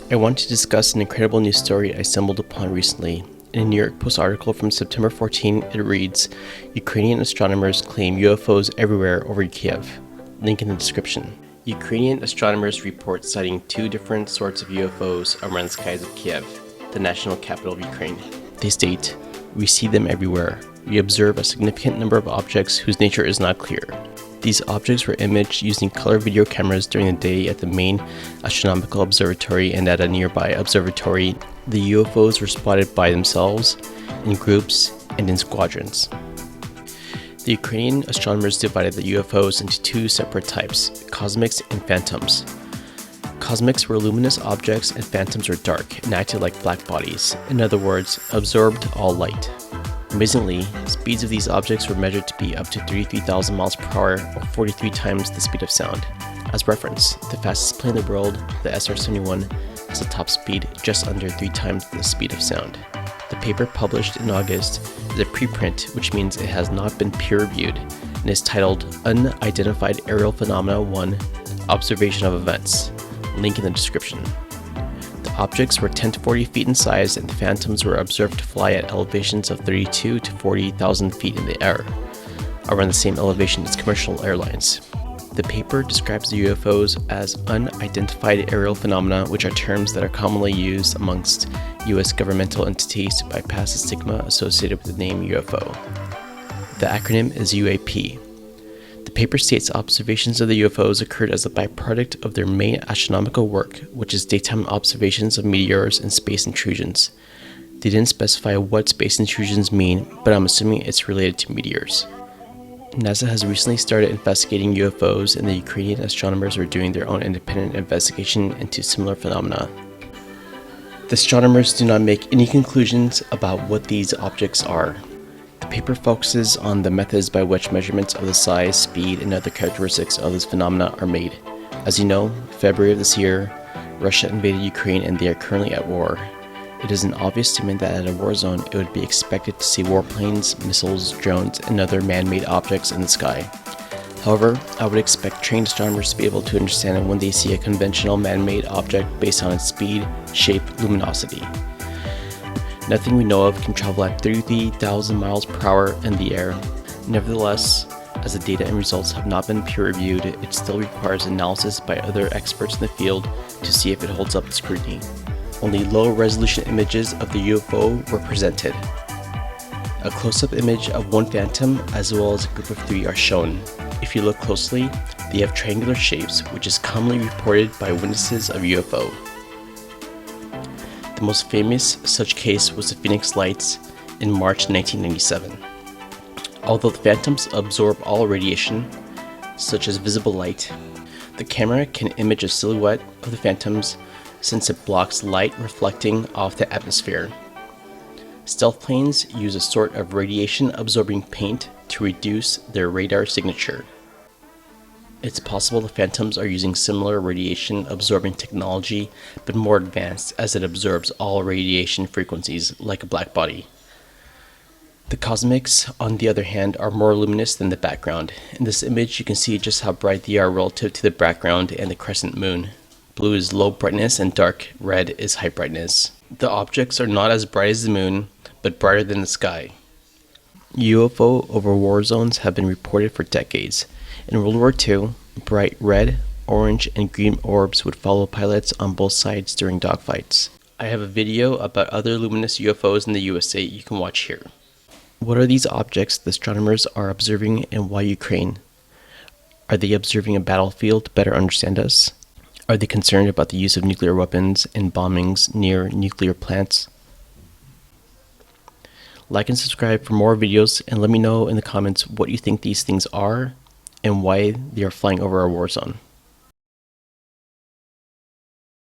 I want to discuss an incredible news story I stumbled upon recently. In a New York Post article from September 14, it reads, Ukrainian astronomers claim UFOs everywhere over Kiev. Link in the description. Ukrainian astronomers report sighting two different sorts of UFOs around the skies of Kiev, the national capital of Ukraine. They state, "We see them everywhere. We observe a significant number of objects whose nature is not clear. These objects were imaged using color video cameras during the day at the main astronomical observatory and at a nearby observatory. The UFOs were spotted by themselves, in groups, and in squadrons." The Ukrainian astronomers divided the UFOs into two separate types, cosmics and phantoms. Cosmics were luminous objects and phantoms were dark and acted like black bodies, in other words, absorbed all light. Amazingly, speeds of these objects were measured to be up to 33,000 miles per hour or 43 times the speed of sound. As reference, the fastest plane in the world, the SR-71, has a top speed just under 3 times the speed of sound. The paper published in August is a preprint, which means it has not been peer-reviewed, and is titled Unidentified Aerial Phenomena 1 Observation of Events. Link in the description. The objects were 10 to 40 feet in size, and the phantoms were observed to fly at elevations of 32 to 40,000 feet in the air, around the same elevation as commercial airlines. The paper describes the UFOs as unidentified aerial phenomena, which are terms that are commonly used amongst U.S. governmental entities to bypass the stigma associated with the name UFO. The acronym is UAP. The paper states observations of the UFOs occurred as a byproduct of their main astronomical work, which is daytime observations of meteors and space intrusions. They didn't specify what space intrusions mean, but I'm assuming it's related to meteors. NASA has recently started investigating UFOs, and the Ukrainian astronomers are doing their own independent investigation into similar phenomena. The astronomers do not make any conclusions about what these objects are. The paper focuses on the methods by which measurements of the size, speed, and other characteristics of this phenomena are made. As you know, February of this year, Russia invaded Ukraine and they are currently at war. It is an obvious statement that at a war zone, it would be expected to see warplanes, missiles, drones, and other man-made objects in the sky. However, I would expect trained astronomers to be able to understand when they see a conventional man-made object based on its speed, shape, luminosity. Nothing we know of can travel at 30,000 miles per hour in the air. Nevertheless, as the data and results have not been peer-reviewed, it still requires analysis by other experts in the field to see if it holds up to scrutiny. Only low-resolution images of the UFO were presented. A close-up image of one phantom as well as a group of 3 are shown. If you look closely, they have triangular shapes, which is commonly reported by witnesses of UFO. The most famous such case was the Phoenix Lights in March 1997. Although the phantoms absorb all radiation, such as visible light, the camera can image a silhouette of the phantoms since it blocks light reflecting off the atmosphere. Stealth planes use a sort of radiation-absorbing paint to reduce their radar signature. It's possible the phantoms are using similar radiation-absorbing technology, but more advanced as it absorbs all radiation frequencies like a black body. The cosmics, on the other hand, are more luminous than the background. In this image, you can see just how bright they are relative to the background and the crescent moon. Blue is low brightness and dark red is high brightness. The objects are not as bright as the moon, but brighter than the sky. UFO over war zones have been reported for decades. In World War II, bright red, orange, and green orbs would follow pilots on both sides during dogfights. I have a video about other luminous UFOs in the USA you can watch here. What are these objects the astronomers are observing and why Ukraine? Are they observing a battlefield to better understand us? Are they concerned about the use of nuclear weapons and bombings near nuclear plants? Like and subscribe for more videos and let me know in the comments what you think these things are and why they are flying over our war zone.